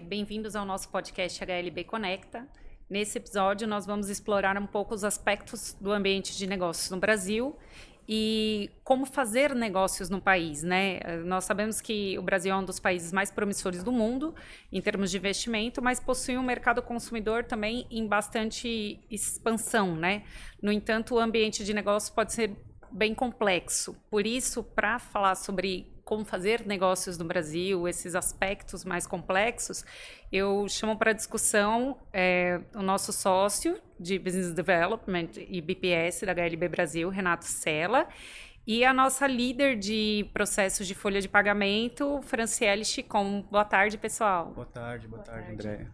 Bem-vindos ao nosso podcast HLB Conecta. Nesse episódio, nós vamos explorar um pouco os aspectos do ambiente de negócios no Brasil e como fazer negócios no país, né? Nós sabemos que o Brasil é um dos países mais promissores do mundo em termos de investimento, mas possui um mercado consumidor também em bastante expansão, né? No entanto, o ambiente de negócios pode ser bem complexo. Por isso, para falar sobre como fazer negócios no Brasil, esses aspectos mais complexos, eu chamo para discussão o nosso sócio de Business Development e BPS da HLB Brasil, Renato Sela, e a nossa líder de processos de folha de pagamento, Franciele Chicon. Boa tarde, pessoal. Boa tarde, Andréia.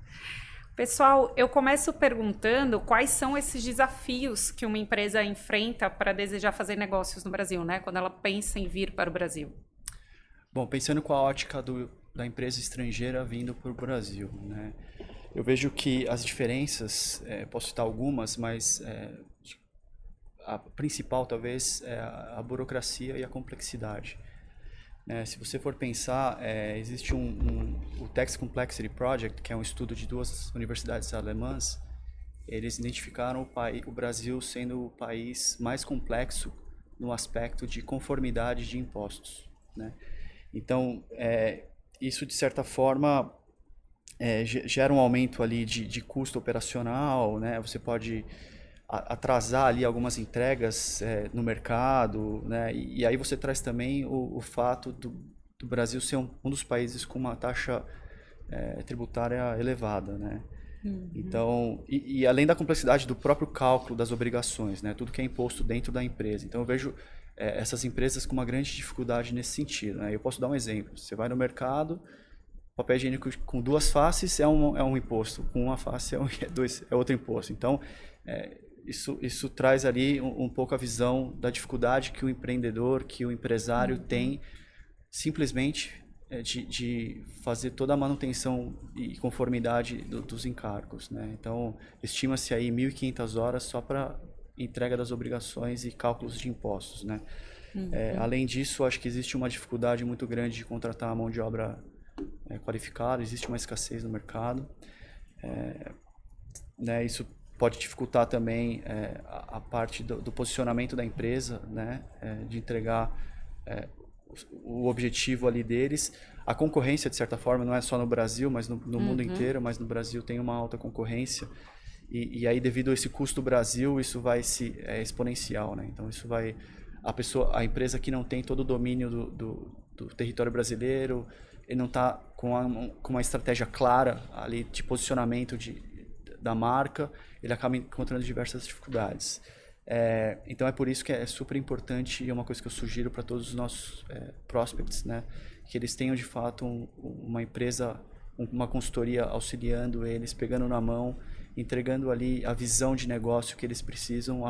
Pessoal, eu começo perguntando quais são esses desafios que uma empresa enfrenta para desejar fazer negócios no Brasil, né? Quando ela pensa em vir para o Brasil. Bom, pensando com a ótica da empresa estrangeira vindo para o Brasil, né? Eu vejo que as diferenças, posso citar algumas, mas a principal talvez é a burocracia e a complexidade. Se você for pensar, existe o Tax Complexity Project, que é um estudo de duas universidades alemãs. Eles identificaram o Brasil sendo o país mais complexo no aspecto de conformidade de impostos, né? Então, isso de certa forma gera um aumento ali de custo operacional, né? Você pode atrasar ali algumas entregas no mercado, né? E aí você traz também o fato do Brasil ser um dos países com uma taxa tributária elevada, né? Uhum. Então, e além da complexidade do próprio cálculo das obrigações, né? Tudo que é imposto dentro da empresa. Então eu vejo essas empresas com uma grande dificuldade nesse sentido, né? Eu posso dar um exemplo. Você vai no mercado, papel higiênico com duas faces é um imposto, com uma face é outro imposto. Então, isso traz ali um pouco a visão da dificuldade que o empreendedor, que o empresário tem simplesmente de fazer toda a manutenção e conformidade dos encargos, né? Então, estima-se aí 1.500 horas só para entrega das obrigações e cálculos de impostos, né? Além disso, acho que existe uma dificuldade muito grande de contratar a mão de obra qualificada, existe uma escassez no mercado. Né? Isso pode dificultar também a parte do posicionamento da empresa, né? De entregar o objetivo ali deles. A concorrência, de certa forma, não é só no Brasil, mas no mundo inteiro, mas no Brasil tem uma alta concorrência. E aí, devido a esse custo do Brasil, isso vai se exponencial, né? Então, isso vai... A empresa que não tem todo o domínio do território brasileiro, ele não está com uma estratégia clara ali de posicionamento da marca, ele acaba encontrando diversas dificuldades. Então é por isso que é super importante e é uma coisa que eu sugiro para todos os nossos prospects, né? Que eles tenham de fato uma empresa, uma consultoria auxiliando eles, pegando na mão, entregando ali a visão de negócio que eles precisam,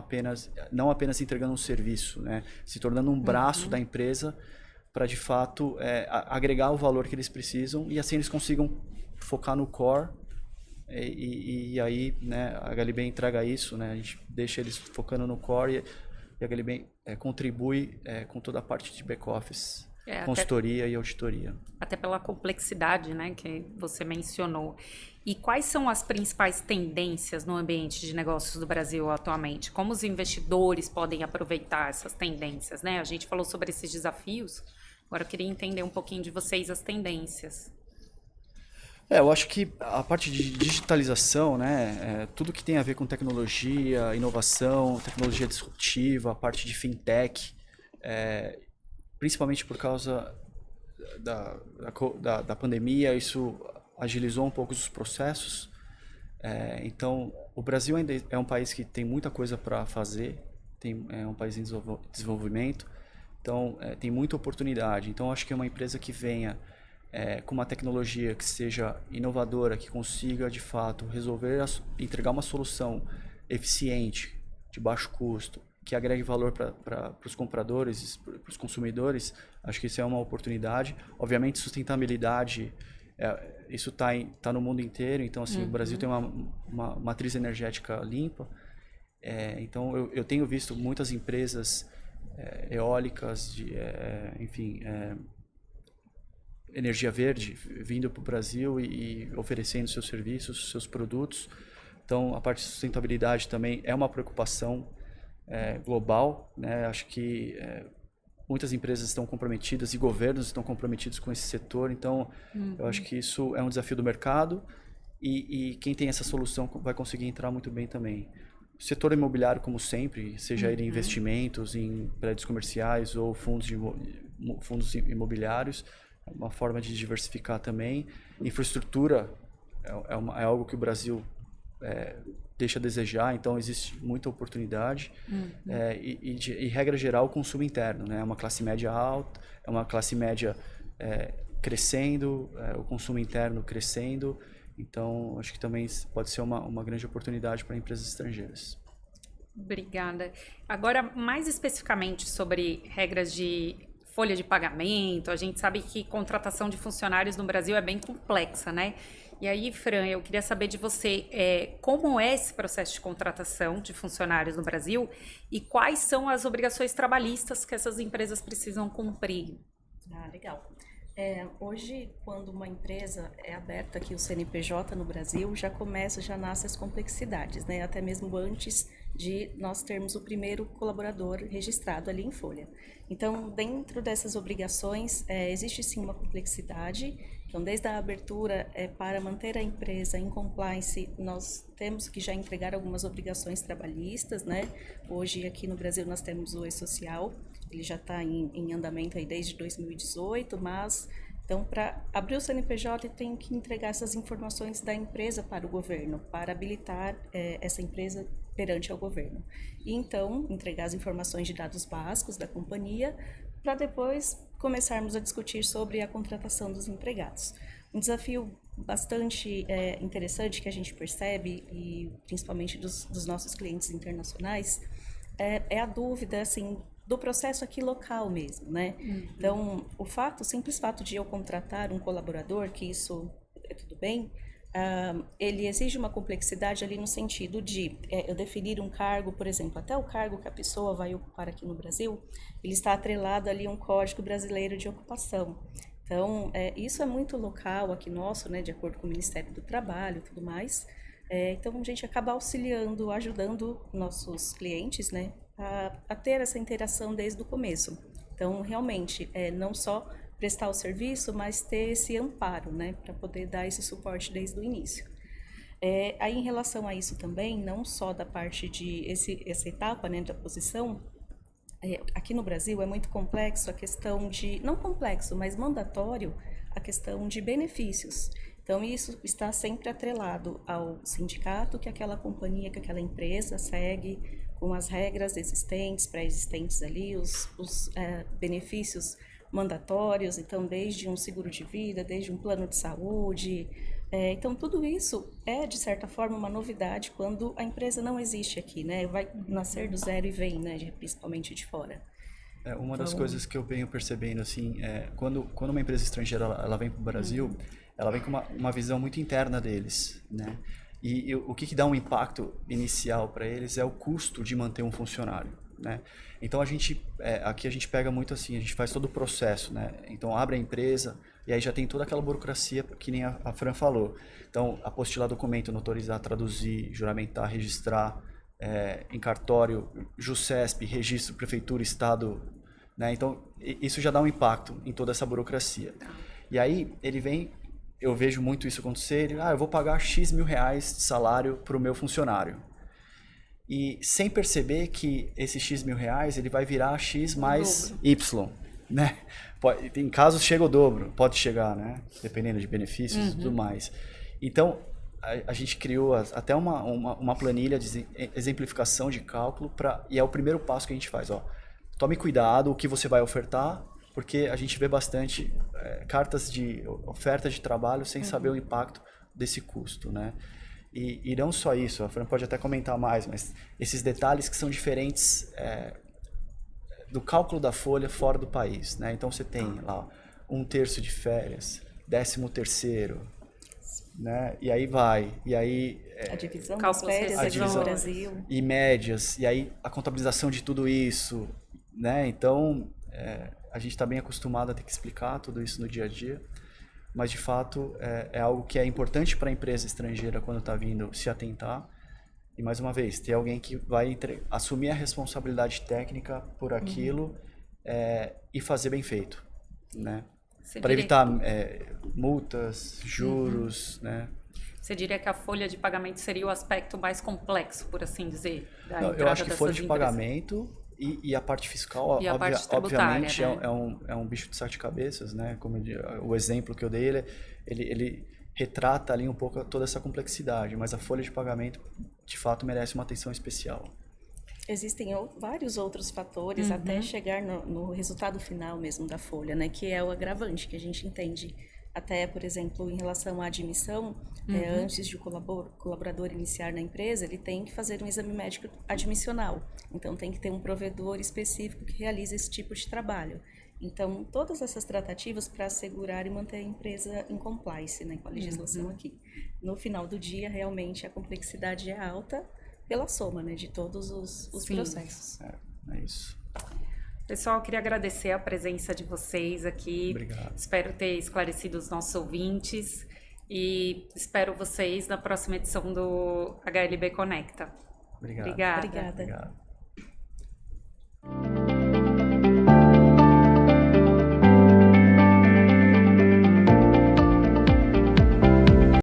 não apenas entregando um serviço, né? Se tornando um braço da empresa para de fato agregar o valor que eles precisam e assim eles consigam focar no core. E aí, né, a HLB entrega isso, né? A gente deixa eles focando no core e a HLB contribui com toda a parte de back-office, consultoria e auditoria. Até pela complexidade, né, que você mencionou. E quais são as principais tendências no ambiente de negócios do Brasil atualmente? Como os investidores podem aproveitar essas tendências, né? A gente falou sobre esses desafios, agora eu queria entender um pouquinho de vocês as tendências. Eu acho que a parte de digitalização, né, tudo que tem a ver com tecnologia, inovação, tecnologia disruptiva, a parte de fintech, principalmente por causa da pandemia, isso agilizou um pouco os processos. Então, o Brasil ainda é um país que tem muita coisa para fazer, é um país em desenvolvimento, então tem muita oportunidade. Então, acho que é uma empresa que venha com uma tecnologia que seja inovadora, que consiga de fato entregar uma solução eficiente, de baixo custo, que agregue valor para os compradores, para os consumidores, acho que isso é uma oportunidade. Obviamente, sustentabilidade, isso tá no mundo inteiro, então assim, o Brasil tem uma matriz energética limpa, então eu tenho visto muitas empresas eólicas, enfim, energia verde vindo para o Brasil e oferecendo seus serviços, seus produtos. Então, a parte de sustentabilidade também é uma preocupação global, né? Acho que muitas empresas estão comprometidas e governos estão comprometidos com esse setor. Então, eu acho que isso é um desafio do mercado e quem tem essa solução vai conseguir entrar muito bem também. O setor imobiliário, como sempre, seja ele investimentos em prédios comerciais ou fundos imobiliários, é uma forma de diversificar também. Infraestrutura é algo que o Brasil deixa a desejar, então existe muita oportunidade. E regra geral, o consumo interno, né? É uma classe média alta, é uma classe média crescendo, o consumo interno crescendo. Então, acho que também pode ser uma grande oportunidade para empresas estrangeiras. Obrigada. Agora, mais especificamente sobre regras de folha de pagamento, a gente sabe que contratação de funcionários no Brasil é bem complexa, né? E aí, Fran, eu queria saber de você como é esse processo de contratação de funcionários no Brasil e quais são as obrigações trabalhistas que essas empresas precisam cumprir. Legal. Hoje, quando uma empresa é aberta aqui, o CNPJ no Brasil, já nasce as complexidades, né? Até mesmo antes de nós termos o primeiro colaborador registrado ali em folha. Então, dentro dessas obrigações, existe sim uma complexidade. Então, desde a abertura, para manter a empresa em compliance, nós temos que já entregar algumas obrigações trabalhistas, né? Hoje, aqui no Brasil, nós temos o E-Social, ele já está em andamento aí desde 2018, mas, então, para abrir o CNPJ, tem que entregar essas informações da empresa para o governo, para habilitar essa empresa perante ao governo. E, então, entregar as informações de dados básicos da companhia, para depois começarmos a discutir sobre a contratação dos empregados. Um desafio bastante interessante que a gente percebe, e principalmente dos nossos clientes internacionais, é a dúvida, assim, do processo aqui local mesmo, né? Então, o simples fato de eu contratar um colaborador, que isso é tudo bem, ele exige uma complexidade ali no sentido de eu definir um cargo, por exemplo, até o cargo que a pessoa vai ocupar aqui no Brasil, ele está atrelado ali a um código brasileiro de ocupação. Então, isso é muito local aqui nosso, né, de acordo com o Ministério do Trabalho e tudo mais. Então, a gente acaba auxiliando, ajudando nossos clientes, né, a ter essa interação desde o começo. Então, realmente, não só prestar o serviço, mas ter esse amparo, né, para poder dar esse suporte desde o início. Aí, em relação a isso também, não só da parte de essa etapa, né, da posição, aqui no Brasil é muito complexo a questão de, não complexo, mas mandatório, a questão de benefícios. Então, isso está sempre atrelado ao sindicato que aquela companhia, que aquela empresa segue, com as regras existentes, pré-existentes ali, os benefícios mandatórios, então desde um seguro de vida, desde um plano de saúde. Então, tudo isso é, de certa forma, uma novidade quando a empresa não existe aqui, né? Vai nascer do zero e vem, né? Principalmente de fora. Uma das coisas que eu venho percebendo, assim, quando uma empresa estrangeira ela vem para o Brasil, ela vem com uma visão muito interna deles, né? E o que dá um impacto inicial para eles é o custo de manter um funcionário, né? Então, aqui a gente pega muito assim, a gente faz todo o processo, né? Então, abre a empresa e aí já tem toda aquela burocracia que nem a Fran falou. Então, apostilar documento, notarizar, traduzir, juramentar, registrar, em cartório, JUSESP, registro, prefeitura, estado, né? Então, isso já dá um impacto em toda essa burocracia. E aí, eu vejo muito isso acontecer, eu vou pagar X mil reais de salário para o meu funcionário. E sem perceber que esse X mil reais, ele vai virar X mais Y, né? Em casos chega o dobro, pode chegar, né? Dependendo de benefícios e tudo mais. Então, a gente criou até uma planilha de exemplificação de cálculo, e é o primeiro passo que a gente faz. Tome cuidado o que você vai ofertar, porque a gente vê bastante cartas de oferta de trabalho sem saber o impacto desse custo, né? E não só isso, a Fran pode até comentar mais, mas esses detalhes que são diferentes do cálculo da folha fora do país, né? Então você tem lá 1/3 de férias, 13º, né? E aí vai, e aí a divisão das férias aqui no Brasil e médias, e aí a contabilização de tudo isso, né? Então a gente está bem acostumado a ter que explicar tudo isso no dia a dia. mas de fato é algo que é importante para a empresa estrangeira quando está vindo se atentar. E mais uma vez, ter alguém que vai assumir a responsabilidade técnica por aquilo e fazer bem feito, né? Para evitar multas, juros, né? Você diria que a folha de pagamento seria o aspecto mais complexo, por assim dizer, da Não, eu entrada acho que dessas folha de empresas? pagamento e a parte fiscal, E a parte tributária, obviamente, né? é um bicho de sete cabeças, né? Como o exemplo que eu dei, ele retrata ali um pouco toda essa complexidade, mas a folha de pagamento, de fato, merece uma atenção especial. Existem vários outros fatores até chegar no resultado final mesmo da folha, né? Que é o agravante que a gente entende. Até, por exemplo, em relação à admissão, antes de o colaborador iniciar na empresa, ele tem que fazer um exame médico admissional. Então, tem que ter um provedor específico que realiza esse tipo de trabalho. Então, todas essas tratativas para assegurar e manter a empresa em compliance, né, com a legislação aqui. No final do dia, realmente, a complexidade é alta pela soma, né, de todos os processos. É isso. Pessoal, eu queria agradecer a presença de vocês aqui. Obrigado. Espero ter esclarecido os nossos ouvintes e espero vocês na próxima edição do HLB Conecta. Obrigado. Obrigada. Obrigada. Obrigado.